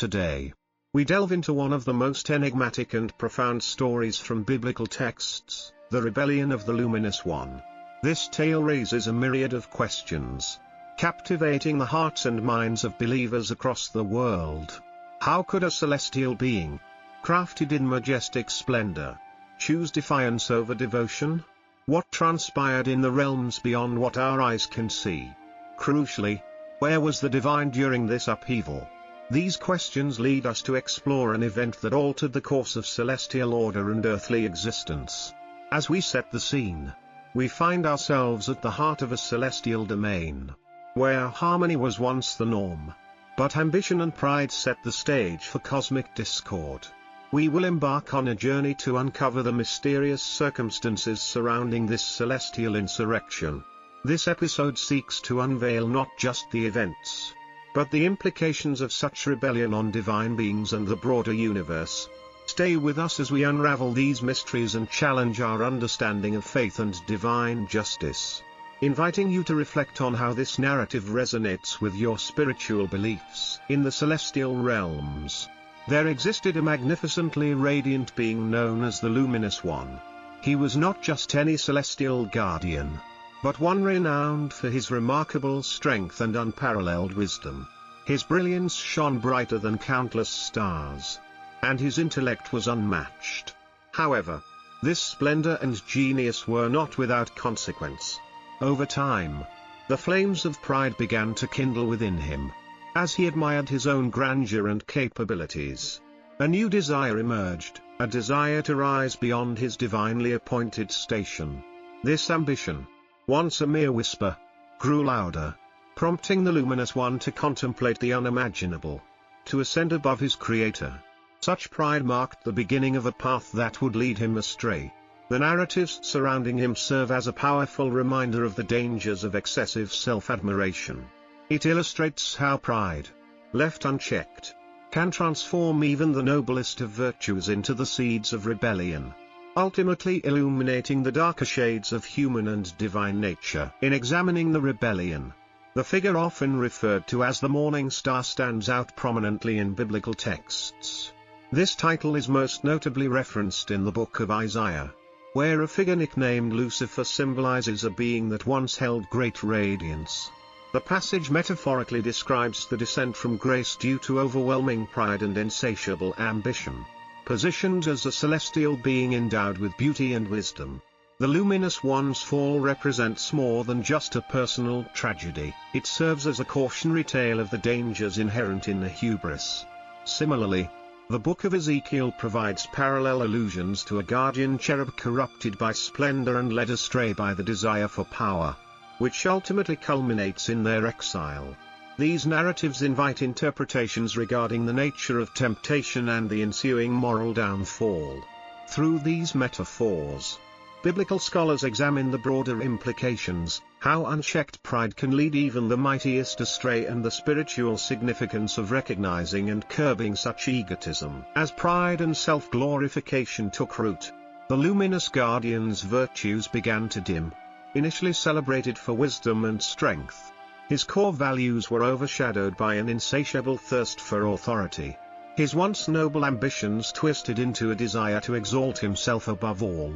Today, we delve into one of the most enigmatic and profound stories from biblical texts, the rebellion of the Luminous One. This tale raises a myriad of questions, captivating the hearts and minds of believers across the world. How could a celestial being, crafted in majestic splendor, choose defiance over devotion? What transpired in the realms beyond what our eyes can see? Crucially, where was the divine during this upheaval? These questions lead us to explore an event that altered the course of celestial order and earthly existence. As we set the scene, we find ourselves at the heart of a celestial domain, where harmony was once the norm. But ambition and pride set the stage for cosmic discord. We will embark on a journey to uncover the mysterious circumstances surrounding this celestial insurrection. This episode seeks to unveil not just the events, but the implications of such rebellion on divine beings and the broader universe. Stay with us as we unravel these mysteries and challenge our understanding of faith and divine justice, inviting you to reflect on how this narrative resonates with your spiritual beliefs. In the celestial realms, there existed a magnificently radiant being known as the Luminous One. He was not just any celestial guardian, but one renowned for his remarkable strength and unparalleled wisdom. His brilliance shone brighter than countless stars, and his intellect was unmatched. However, this splendor and genius were not without consequence. Over time, the flames of pride began to kindle within him. As he admired his own grandeur and capabilities, a new desire emerged, a desire to rise beyond his divinely appointed station. This ambition, once a mere whisper, grew louder, prompting the Luminous One to contemplate the unimaginable, to ascend above his Creator. Such pride marked the beginning of a path that would lead him astray. The narratives surrounding him serve as a powerful reminder of the dangers of excessive self-admiration. It illustrates how pride, left unchecked, can transform even the noblest of virtues into the seeds of rebellion, ultimately illuminating the darker shades of human and divine nature. In examining the rebellion, the figure often referred to as the morning star stands out prominently in biblical texts. This title is most notably referenced in the book of Isaiah, where a figure nicknamed Lucifer symbolizes a being that once held great radiance. The passage metaphorically describes the descent from grace due to overwhelming pride and insatiable ambition. Positioned as a celestial being endowed with beauty and wisdom, the Luminous One's fall represents more than just a personal tragedy. It serves as a cautionary tale of the dangers inherent in the hubris. Similarly, the book of Ezekiel provides parallel allusions to a guardian cherub corrupted by splendor and led astray by the desire for power, which ultimately culminates in their exile. These narratives invite interpretations regarding the nature of temptation and the ensuing moral downfall. Through these metaphors, biblical scholars examine the broader implications, how unchecked pride can lead even the mightiest astray, and the spiritual significance of recognizing and curbing such egotism. As pride and self-glorification took root, the luminous guardian's virtues began to dim. Initially celebrated for wisdom and strength, his core values were overshadowed by an insatiable thirst for authority. His once noble ambitions twisted into a desire to exalt himself above all,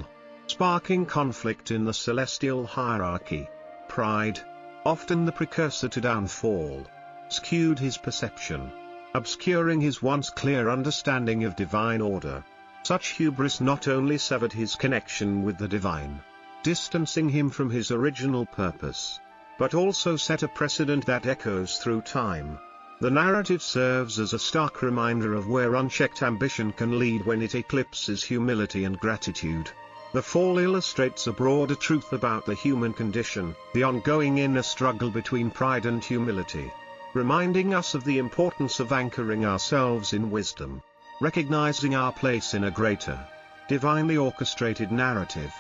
sparking conflict in the celestial hierarchy. Pride, often the precursor to downfall, skewed his perception, obscuring his once clear understanding of divine order. Such hubris not only severed his connection with the divine, distancing him from his original purpose, but also set a precedent that echoes through time. The narrative serves as a stark reminder of where unchecked ambition can lead when it eclipses humility and gratitude. The fall illustrates a broader truth about the human condition, the ongoing inner struggle between pride and humility, reminding us of the importance of anchoring ourselves in wisdom, recognizing our place in a greater, divinely orchestrated narrative.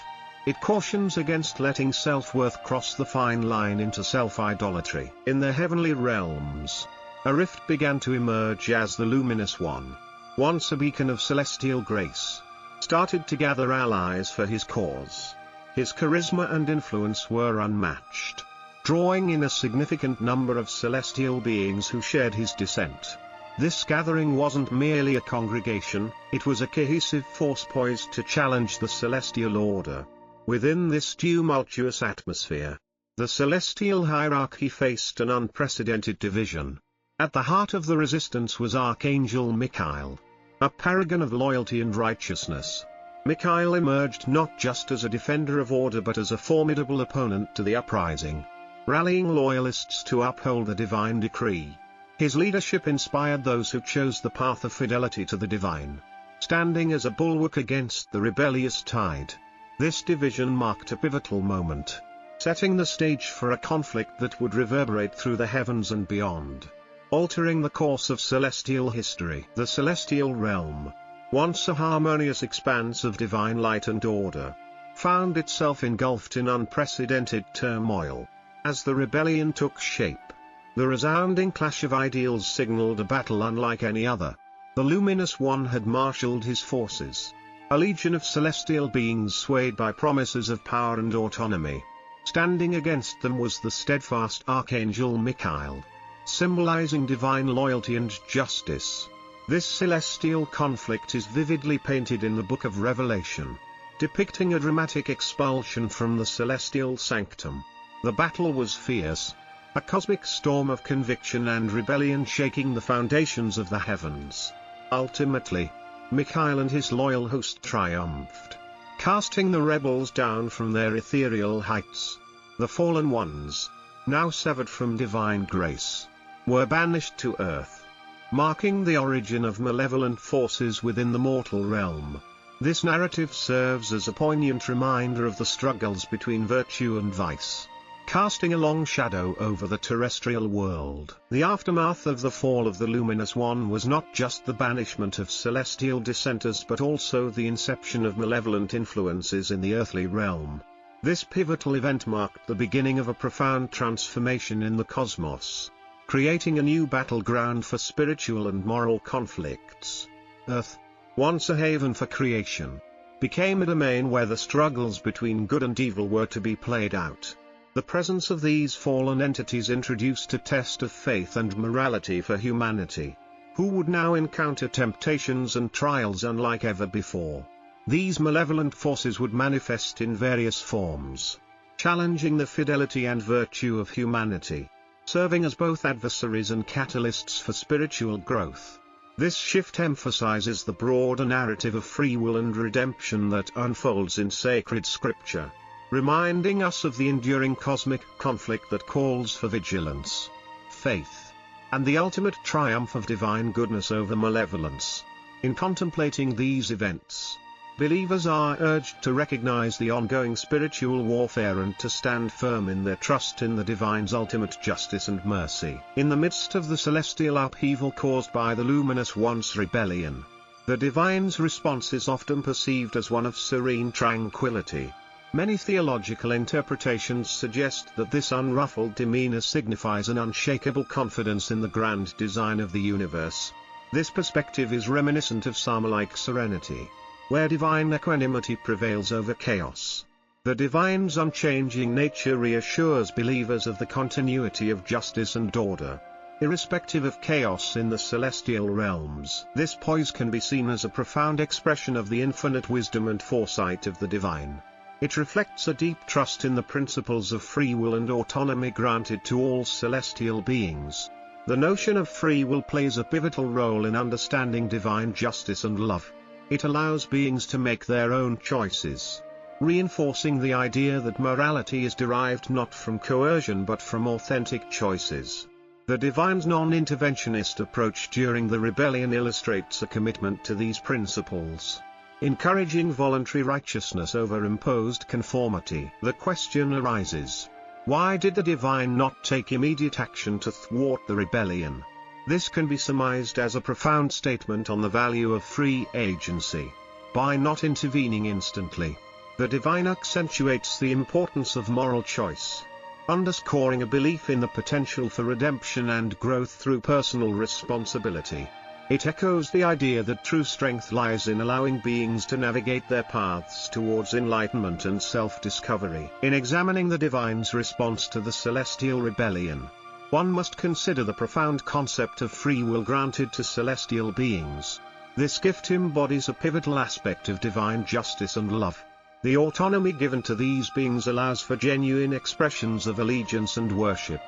It cautions against letting self-worth cross the fine line into self-idolatry. In the heavenly realms, a rift began to emerge as the Luminous One, once a beacon of celestial grace, started to gather allies for his cause. His charisma and influence were unmatched, drawing in a significant number of celestial beings who shared his descent. This gathering wasn't merely a congregation, it was a cohesive force poised to challenge the celestial order. Within this tumultuous atmosphere, the celestial hierarchy faced an unprecedented division. At the heart of the resistance was Archangel Mikhail, a paragon of loyalty and righteousness. Mikhail emerged not just as a defender of order but as a formidable opponent to the uprising, rallying loyalists to uphold the divine decree. His leadership inspired those who chose the path of fidelity to the divine, standing as a bulwark against the rebellious tide. This division marked a pivotal moment, setting the stage for a conflict that would reverberate through the heavens and beyond, altering the course of celestial history. The celestial realm, once a harmonious expanse of divine light and order, found itself engulfed in unprecedented turmoil. As the rebellion took shape, the resounding clash of ideals signaled a battle unlike any other. The Luminous One had marshaled his forces, a legion of celestial beings swayed by promises of power and autonomy. Standing against them was the steadfast Archangel Mikhail, symbolizing divine loyalty and justice. This celestial conflict is vividly painted in the Book of Revelation, depicting a dramatic expulsion from the celestial sanctum. The battle was fierce, a cosmic storm of conviction and rebellion shaking the foundations of the heavens. Ultimately, Mikhail and his loyal host triumphed, casting the rebels down from their ethereal heights. The fallen ones, now severed from divine grace, were banished to earth, marking the origin of malevolent forces within the mortal realm. This narrative serves as a poignant reminder of the struggles between virtue and vice, casting a long shadow over the terrestrial world. The aftermath of the fall of the Luminous One was not just the banishment of celestial dissenters but also the inception of malevolent influences in the earthly realm. This pivotal event marked the beginning of a profound transformation in the cosmos, creating a new battleground for spiritual and moral conflicts. Earth, once a haven for creation, became a domain where the struggles between good and evil were to be played out. The presence of these fallen entities introduced a test of faith and morality for humanity, who would now encounter temptations and trials unlike ever before. These malevolent forces would manifest in various forms, challenging the fidelity and virtue of humanity, serving as both adversaries and catalysts for spiritual growth. This shift emphasizes the broader narrative of free will and redemption that unfolds in sacred scripture, reminding us of the enduring cosmic conflict that calls for vigilance, faith, and the ultimate triumph of divine goodness over malevolence. In contemplating these events, believers are urged to recognize the ongoing spiritual warfare and to stand firm in their trust in the divine's ultimate justice and mercy. In the midst of the celestial upheaval caused by the Luminous One's rebellion, the divine's response is often perceived as one of serene tranquility. Many theological interpretations suggest that this unruffled demeanor signifies an unshakable confidence in the grand design of the universe. This perspective is reminiscent of psalm-like serenity, where divine equanimity prevails over chaos. The divine's unchanging nature reassures believers of the continuity of justice and order, irrespective of chaos in the celestial realms. This poise can be seen as a profound expression of the infinite wisdom and foresight of the divine. It reflects a deep trust in the principles of free will and autonomy granted to all celestial beings. The notion of free will plays a pivotal role in understanding divine justice and love. It allows beings to make their own choices, reinforcing the idea that morality is derived not from coercion but from authentic choices. The divine's non-interventionist approach during the rebellion illustrates a commitment to these principles, encouraging voluntary righteousness over imposed conformity. The question arises, why did the divine not take immediate action to thwart the rebellion? This can be surmised as a profound statement on the value of free agency. By not intervening instantly, the divine accentuates the importance of moral choice, underscoring a belief in the potential for redemption and growth through personal responsibility. It echoes the idea that true strength lies in allowing beings to navigate their paths towards enlightenment and self-discovery. In examining the divine's response to the celestial rebellion, one must consider the profound concept of free will granted to celestial beings. This gift embodies a pivotal aspect of divine justice and love. The autonomy given to these beings allows for genuine expressions of allegiance and worship,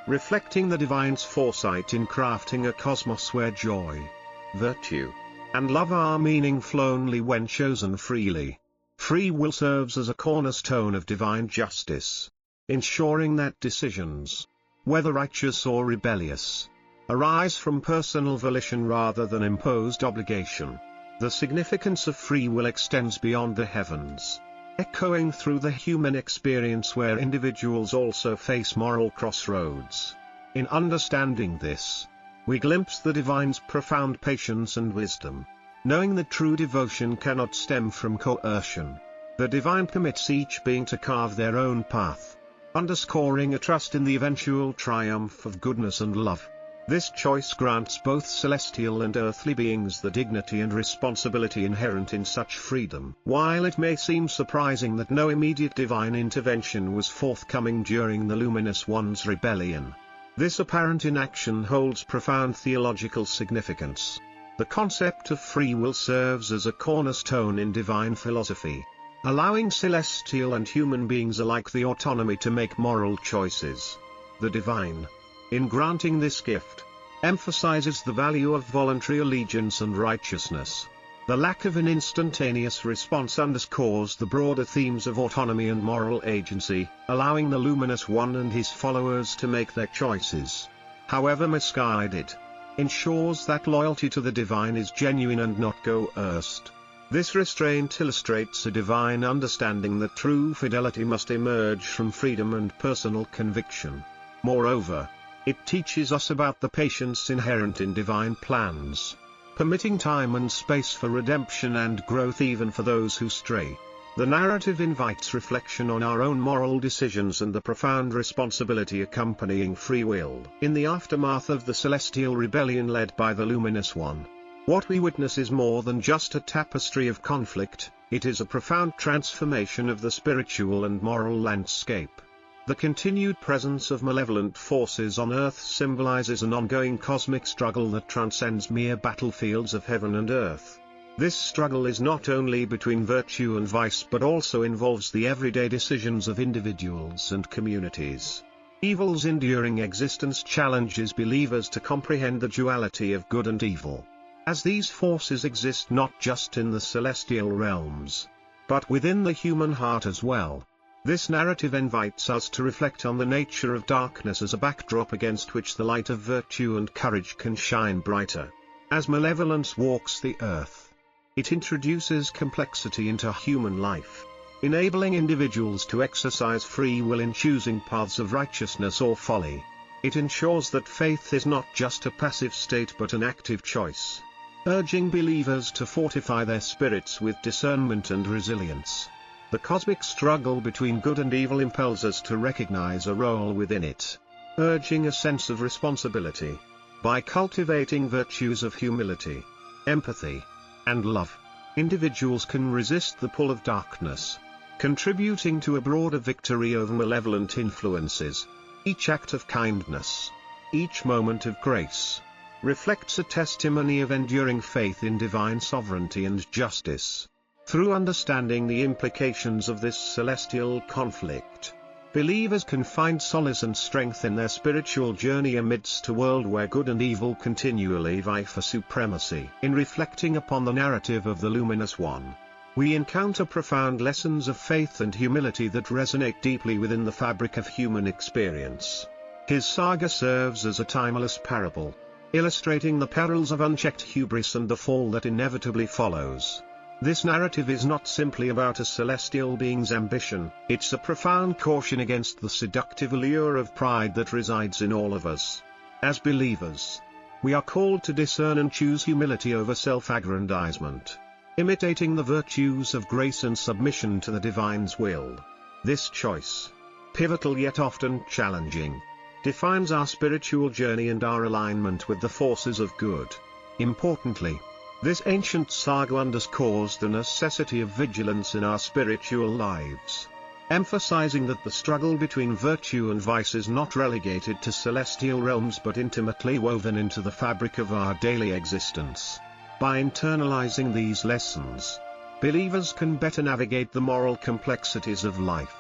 reflecting the divine's foresight in crafting a cosmos where joy, virtue, and love are meaningful only when chosen freely. Free will serves as a cornerstone of divine justice, ensuring that decisions, whether righteous or rebellious, arise from personal volition rather than imposed obligation. The significance of free will extends beyond the heavens, echoing through the human experience where individuals also face moral crossroads. In understanding this, we glimpse the divine's profound patience and wisdom. Knowing that true devotion cannot stem from coercion, the divine permits each being to carve their own path, underscoring a trust in the eventual triumph of goodness and love. This choice grants both celestial and earthly beings the dignity and responsibility inherent in such freedom. While it may seem surprising that no immediate divine intervention was forthcoming during the Luminous One's rebellion, this apparent inaction holds profound theological significance. The concept of free will serves as a cornerstone in divine philosophy, allowing celestial and human beings alike the autonomy to make moral choices. The divine, in granting this gift, emphasizes the value of voluntary allegiance and righteousness. The lack of an instantaneous response underscores the broader themes of autonomy and moral agency, allowing the Luminous One and his followers to make their choices, however misguided, ensures that loyalty to the divine is genuine and not coerced. This restraint illustrates a divine understanding that true fidelity must emerge from freedom and personal conviction. Moreover, it teaches us about the patience inherent in divine plans, permitting time and space for redemption and growth even for those who stray. The narrative invites reflection on our own moral decisions and the profound responsibility accompanying free will. In the aftermath of the celestial rebellion led by the Luminous One, what we witness is more than just a tapestry of conflict, it is a profound transformation of the spiritual and moral landscape. The continued presence of malevolent forces on Earth symbolizes an ongoing cosmic struggle that transcends mere battlefields of heaven and earth. This struggle is not only between virtue and vice but also involves the everyday decisions of individuals and communities. Evil's enduring existence challenges believers to comprehend the duality of good and evil, as these forces exist not just in the celestial realms, but within the human heart as well. This narrative invites us to reflect on the nature of darkness as a backdrop against which the light of virtue and courage can shine brighter. As malevolence walks the earth, it introduces complexity into human life, enabling individuals to exercise free will in choosing paths of righteousness or folly. It ensures that faith is not just a passive state but an active choice, urging believers to fortify their spirits with discernment and resilience. The cosmic struggle between good and evil impels us to recognize a role within it, urging a sense of responsibility. By cultivating virtues of humility, empathy, and love, individuals can resist the pull of darkness, contributing to a broader victory over malevolent influences. Each act of kindness, each moment of grace, reflects a testimony of enduring faith in divine sovereignty and justice. Through understanding the implications of this celestial conflict, believers can find solace and strength in their spiritual journey amidst a world where good and evil continually vie for supremacy. In reflecting upon the narrative of the Luminous One, we encounter profound lessons of faith and humility that resonate deeply within the fabric of human experience. His saga serves as a timeless parable, illustrating the perils of unchecked hubris and the fall that inevitably follows. This narrative is not simply about a celestial being's ambition, it's a profound caution against the seductive allure of pride that resides in all of us. As believers, we are called to discern and choose humility over self-aggrandizement, imitating the virtues of grace and submission to the divine's will. This choice, pivotal yet often challenging, defines our spiritual journey and our alignment with the forces of good. Importantly, this ancient saga underscores the necessity of vigilance in our spiritual lives. emphasizing that the struggle between virtue and vice is not relegated to celestial realms but intimately woven into the fabric of our daily existence. By internalizing these lessons, believers can better navigate the moral complexities of life,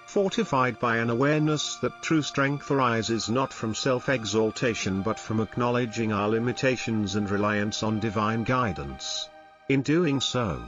fortified by an awareness that true strength arises not from self-exaltation but from acknowledging our limitations and reliance on divine guidance. In doing so,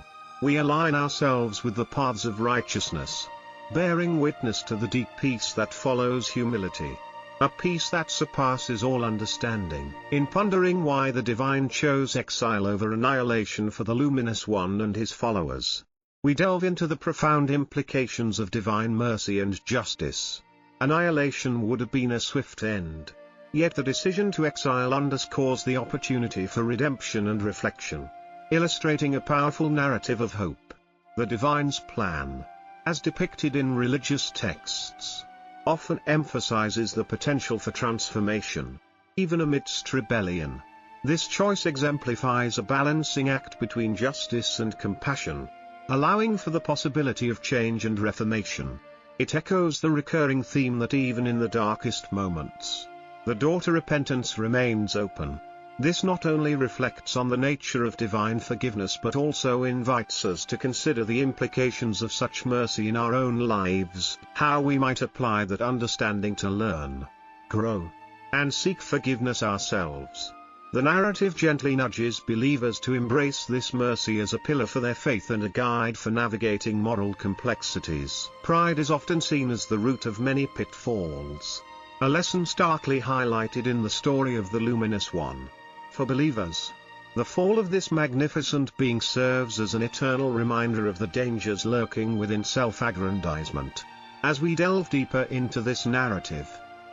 we align ourselves with the paths of righteousness, bearing witness to the deep peace that follows humility, a peace that surpasses all understanding. In pondering why the divine chose exile over annihilation for the Luminous One and his followers, we delve into the profound implications of divine mercy and justice. Annihilation would have been a swift end, yet the decision to exile underscores the opportunity for redemption and reflection, illustrating a powerful narrative of hope. The divine's plan, as depicted in religious texts, often emphasizes the potential for transformation, even amidst rebellion. This choice exemplifies a balancing act between justice and compassion, allowing for the possibility of change and reformation. It echoes the recurring theme that even in the darkest moments, the door to repentance remains open. This not only reflects on the nature of divine forgiveness but also invites us to consider the implications of such mercy in our own lives, how we might apply that understanding to learn, grow, and seek forgiveness ourselves. The narrative gently nudges believers to embrace this mercy as a pillar for their faith and a guide for navigating moral complexities. Pride is often seen as the root of many pitfalls, a lesson starkly highlighted in the story of the Luminous One. For believers, the fall of this magnificent being serves as an eternal reminder of the dangers lurking within self-aggrandizement. As we delve deeper into this narrative,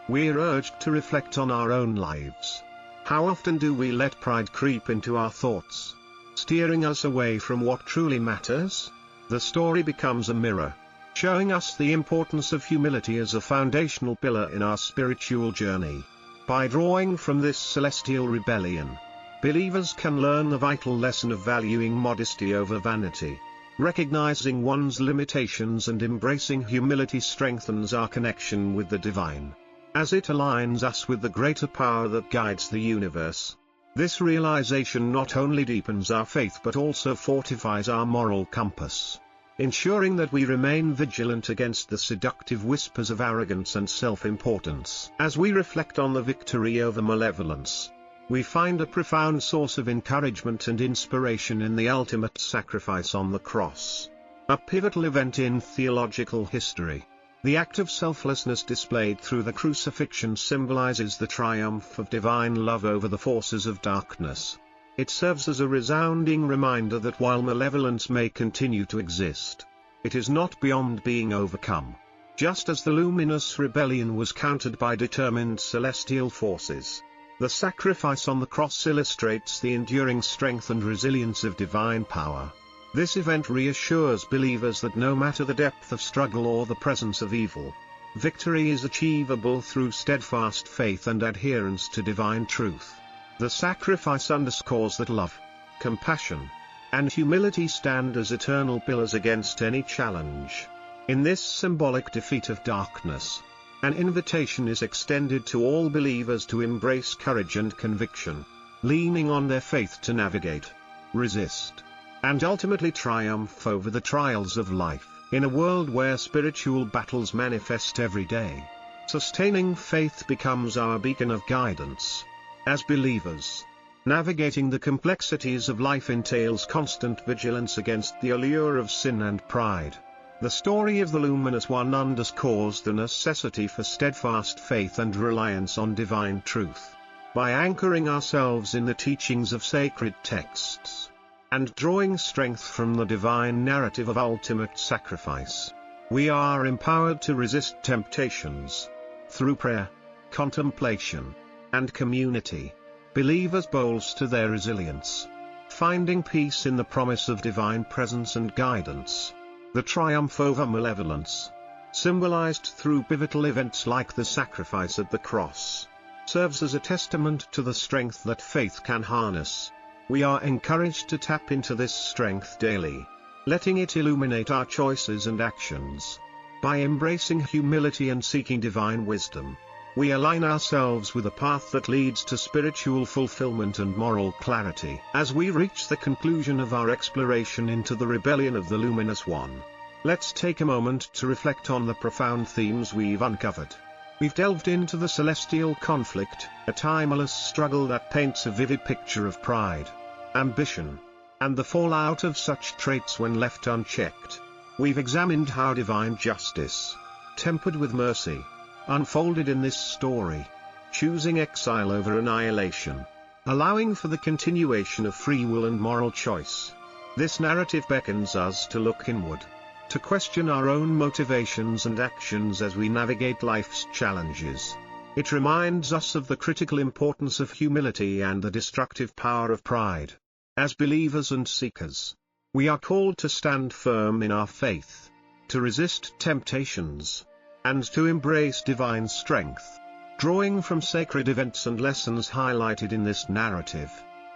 we are urged to reflect on our own lives. How often do we let pride creep into our thoughts, steering us away from what truly matters? The story becomes a mirror, showing us the importance of humility as a foundational pillar in our spiritual journey. By drawing from this celestial rebellion, believers can learn the vital lesson of valuing modesty over vanity. Recognizing one's limitations and embracing humility strengthens our connection with the divine, as it aligns us with the greater power that guides the universe. This realization not only deepens our faith but also fortifies our moral compass, ensuring that we remain vigilant against the seductive whispers of arrogance and self-importance. As we reflect on the victory over malevolence, we find a profound source of encouragement and inspiration in the ultimate sacrifice on the cross, a pivotal event in theological history. The act of selflessness displayed through the crucifixion symbolizes the triumph of divine love over the forces of darkness. It serves as a resounding reminder that while malevolence may continue to exist, it is not beyond being overcome. Just as the luminous rebellion was countered by determined celestial forces, the sacrifice on the cross illustrates the enduring strength and resilience of divine power. This event reassures believers that no matter the depth of struggle or the presence of evil, victory is achievable through steadfast faith and adherence to divine truth. The sacrifice underscores that love, compassion, and humility stand as eternal pillars against any challenge. In this symbolic defeat of darkness, an invitation is extended to all believers to embrace courage and conviction, leaning on their faith to navigate, resist, and ultimately triumph over the trials of life. In a world where spiritual battles manifest every day, sustaining faith becomes our beacon of guidance. As believers, navigating the complexities of life entails constant vigilance against the allure of sin and pride. The story of the Luminous One underscores the necessity for steadfast faith and reliance on divine truth. By anchoring ourselves in the teachings of sacred texts, and drawing strength from the divine narrative of ultimate sacrifice, we are empowered to resist temptations. Through prayer, contemplation, and community, believers bolster their resilience, finding peace in the promise of divine presence and guidance. The triumph over malevolence, symbolized through pivotal events like the sacrifice at the cross, serves as a testament to the strength that faith can harness. We are encouraged to tap into this strength daily, letting it illuminate our choices and actions. By embracing humility and seeking divine wisdom, we align ourselves with a path that leads to spiritual fulfillment and moral clarity. As we reach the conclusion of our exploration into the rebellion of the Luminous One, let's take a moment to reflect on the profound themes we've uncovered. We've delved into the celestial conflict, a timeless struggle that paints a vivid picture of pride, ambition, and the fallout of such traits when left unchecked. We've examined how divine justice, tempered with mercy, unfolded in this story, choosing exile over annihilation, allowing for the continuation of free will and moral choice. This narrative beckons us to look inward, to question our own motivations and actions as we navigate life's challenges. It reminds us of the critical importance of humility and the destructive power of pride. As believers and seekers, we are called to stand firm in our faith, to resist temptations, and to embrace divine strength. Drawing from sacred events and lessons highlighted in this narrative,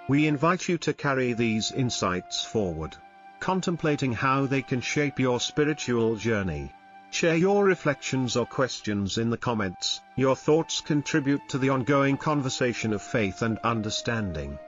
we invite you to carry these insights forward, contemplating how they can shape your spiritual journey. Share your reflections or questions in the comments. Your thoughts contribute to the ongoing conversation of faith and understanding.